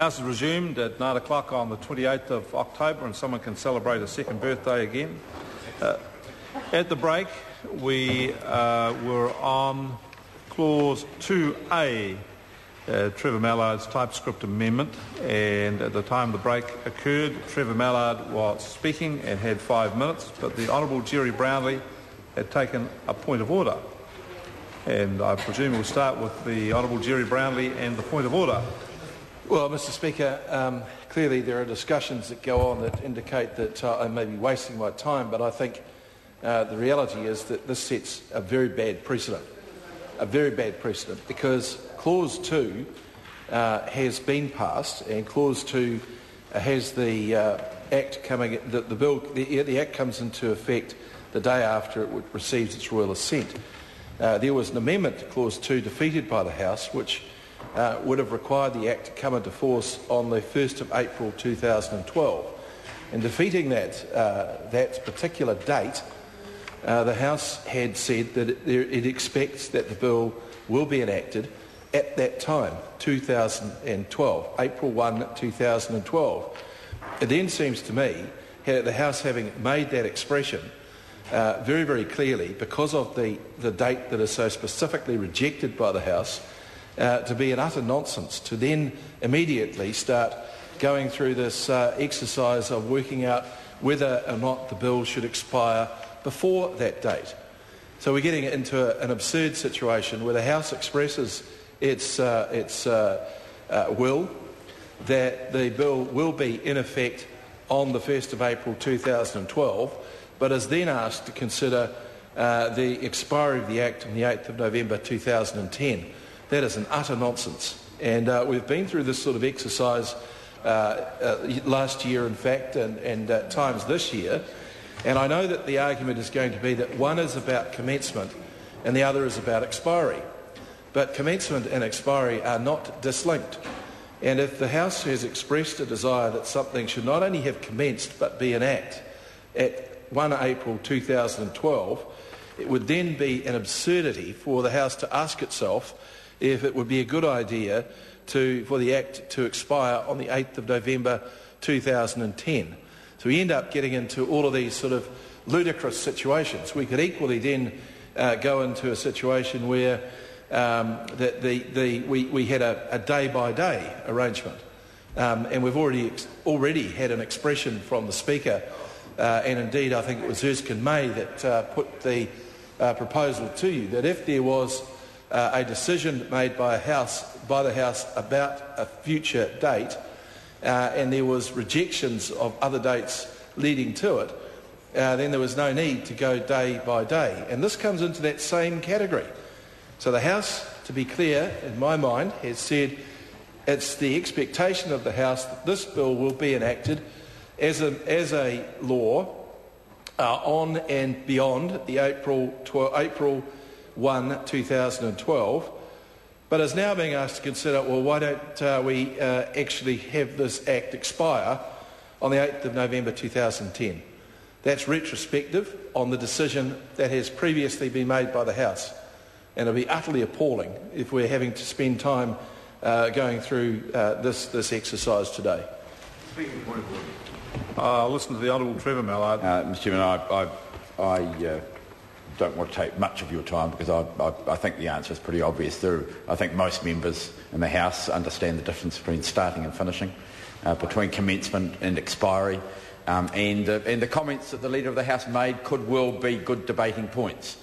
House is resumed at 9 o'clock on the 28th of October, and someone can celebrate a second birthday again. At the break, we were on Clause 2A, Trevor Mallard's typescript amendment, and at the time the break occurred, Trevor Mallard was speaking and had 5 minutes, but the Honourable Gerry Brownlee had taken a point of order. And I presume we'll start with the Honourable Gerry Brownlee and the point of order. Well, Mr Speaker, clearly there are discussions that go on that indicate that I may be wasting my time, but I think the reality is that this sets a very bad precedent, because Clause 2 has been passed, and Clause 2 has the Act coming, the Act comes into effect the day after it receives its royal assent. There was an amendment to Clause 2 defeated by the House, which would have required the Act to come into force on the 1st of April 2012. In defeating that particular date, the House had said that it expects that the bill will be enacted at that time, 2012, April 1, 2012. It then seems to me that the House, having made that expression very, very clearly, because of the date that is so specifically rejected by the House, to be an utter nonsense to then immediately start going through this exercise of working out whether or not the bill should expire before that date. So we're getting into an absurd situation where the House expresses its will that the bill will be in effect on the 1st of April 2012, but is then asked to consider the expiry of the Act on the 8th of November 2010. That is an utter nonsense. And we've been through this sort of exercise last year, in fact, and at times this year. And I know that the argument is going to be that one is about commencement and the other is about expiry. But commencement and expiry are not dislinked. And if the House has expressed a desire that something should not only have commenced but be an act at 1 April 2012, it would then be an absurdity for the House to ask itself if it would be a good idea for the Act to expire on the 8th of November 2010. So we end up getting into all of these sort of ludicrous situations. We could equally then go into a situation where we had a day-by-day arrangement, and we've already had an expression from the Speaker, and indeed I think it was Erskine May that put the proposal to you, that if there was a decision made by the House about a future date, and there was rejections of other dates leading to it, then there was no need to go day by day. And this comes into that same category. So the House, to be clear, in my mind, has said it's the expectation of the House that this bill will be enacted as a law on and beyond the April 1, 2012, but is now being asked to consider, well, why don't we actually have this Act expire on the 8th of November 2010? That's retrospective on the decision that has previously been made by the House. And it'll be utterly appalling if we're having to spend time going through this exercise today. Speaking of point of order, I'll listen to the Honourable Trevor Mallard. Mr Chairman, I don't want to take much of your time because I think the answer is pretty obvious. I think most members in the House understand the difference between starting and finishing, between commencement and expiry, and the comments that the Leader of the House made could well be good debating points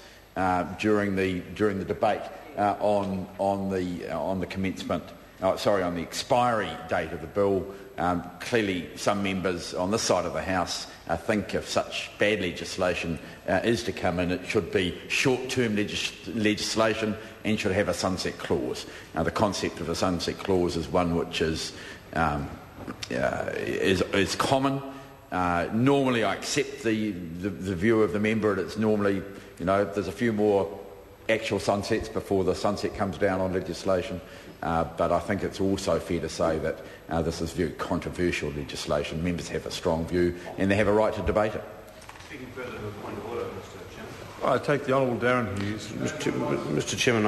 during the debate on the commencement. On the expiry date of the bill. Clearly some members on this side of the House think if such bad legislation is to come in, it should be short-term legislation and should have a sunset clause. Now, the concept of a sunset clause is one which is common. Normally I accept the view of the member, and it's normally, there's a few more actual sunsets before the sunset comes down on legislation. But I think it's also fair to say that this is very controversial legislation. Members have a strong view and they have a right to debate it. Speaking further to the point of order, Mr Chairman. I take the Honourable Darren Hughes. Mr Chairman,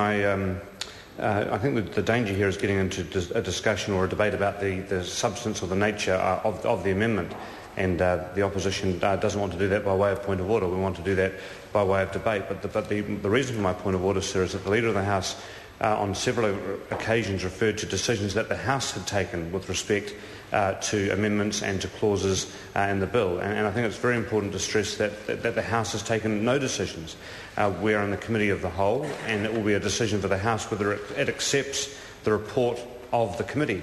I think that the danger here is getting into a discussion or a debate about the substance or the nature of the amendment. And the opposition doesn't want to do that by way of point of order. We want to do that by way of debate. But the reason for my point of order, sir, is that the Leader of the House on several occasions referred to decisions that the House had taken with respect to amendments and to clauses in the bill. And I think it's very important to stress that the House has taken no decisions. We are in the Committee of the Whole, and it will be a decision for the House whether it accepts the report of the committee.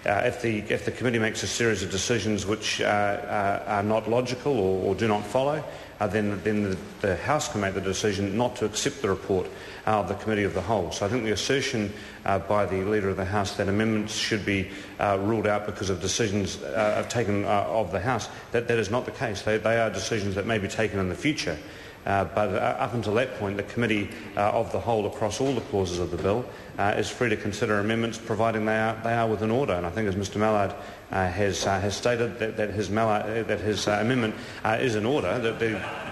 If the committee makes a series of decisions which are not logical or do not follow, then the House can make the decision not to accept the report of the Committee of the Whole. So I think the assertion by the Leader of the House that amendments should be ruled out because of decisions taken of the House, that is not the case. They are decisions that may be taken in the future. But up until that point, the Committee of the Whole across all the clauses of the bill is free to consider amendments providing they are within order. And I think, as Mr Mallard has stated, that his amendment is in order. That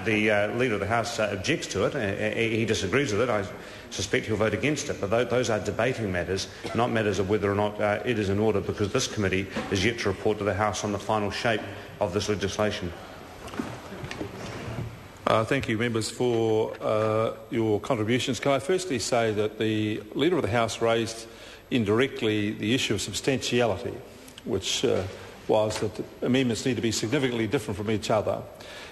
the Leader of the House objects to it. He disagrees with it. I suspect he'll vote against it. But those are debating matters, not matters of whether or not it is in order, because this committee is yet to report to the House on the final shape of this legislation. Thank you, members, for your contributions. Can I firstly say that the Leader of the House raised indirectly the issue of substantiality, which was that the amendments need to be significantly different from each other.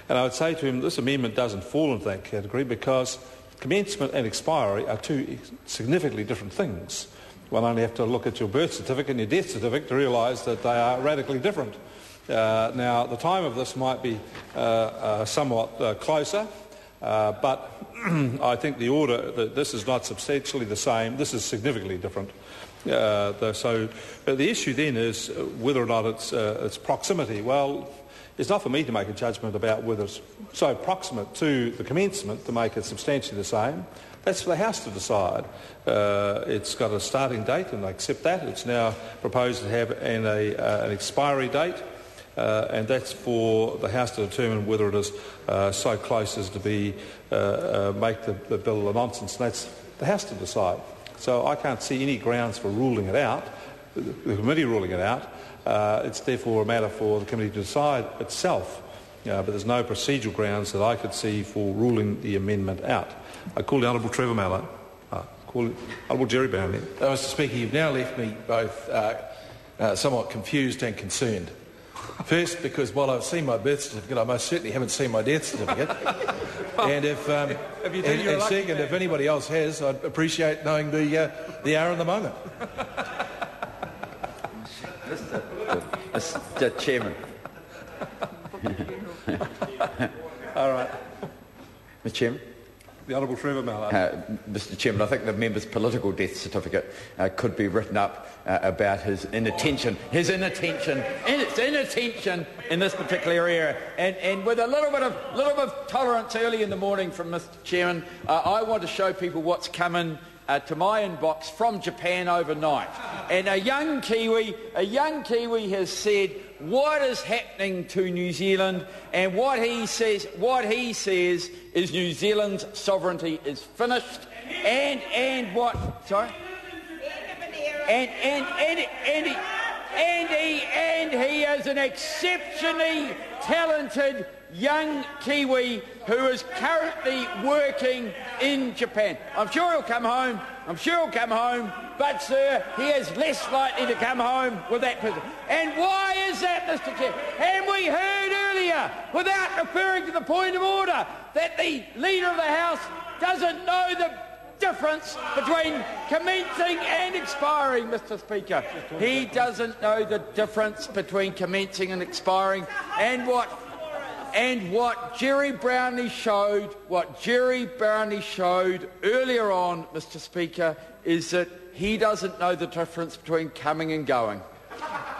And I would say to him this amendment doesn't fall into that category because commencement and expiry are two significantly different things. One only have to look at your birth certificate and your death certificate to realise that they are radically different. Now, the time of this might be somewhat closer, but I think the order that this is not substantially the same. This is significantly different. So the issue then is whether or not it's proximity. Well, it's not for me to make a judgment about whether it's so proximate to the commencement to make it substantially the same. That's for the House to decide. It's got a starting date, and I accept that. It's now proposed to have an expiry date. And that's for the House to determine whether it is so close as to make the bill a nonsense. And that's the House to decide. So I can't see any grounds for ruling it out, the committee ruling it out. It's therefore a matter for the committee to decide itself. But there's no procedural grounds that I could see for ruling the amendment out. I call the Honourable Trevor Mallard. Call Honourable Gerry Brownlee. Mr Speaker, you've now left me both somewhat confused and concerned. First, because while I've seen my birth certificate, I most certainly haven't seen my death certificate. And second, if anybody else has, I'd appreciate knowing the hour and the moment. Mr Chairman. All right. Mr Chairman. The Honourable Trevor Mallard. Mr Chairman, I think the member's political death certificate could be written up about his inattention in this particular area. And with a little bit of tolerance early in the morning from Mr Chairman, I want to show people what's coming to my inbox from Japan overnight. And a young Kiwi has said what is happening to New Zealand, and what he says is New Zealand's sovereignty is finished, and what? Sorry. And he is an exceptionally talented young Kiwi who is currently working in Japan. I'm sure he'll come home, but, sir, he is less likely to come home with that person. And why is that, Mr Chair? And we heard earlier, without referring to the point of order, that the Leader of the House doesn't know the difference between commencing and expiring, Mr Speaker. He doesn't know the difference between commencing and expiring, and what Gerry Brownlee showed earlier on, Mr Speaker, is that he doesn't know the difference between coming and going.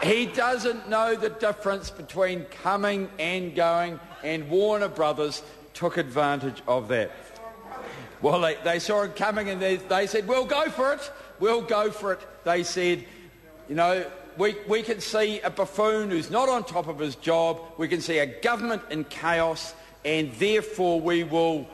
He doesn't know the difference between coming and going, and Warner Brothers took advantage of that. Well, they saw it coming, and they said, we'll go for it. They said, we can see a buffoon who's not on top of his job. We can see a government in chaos, and therefore we will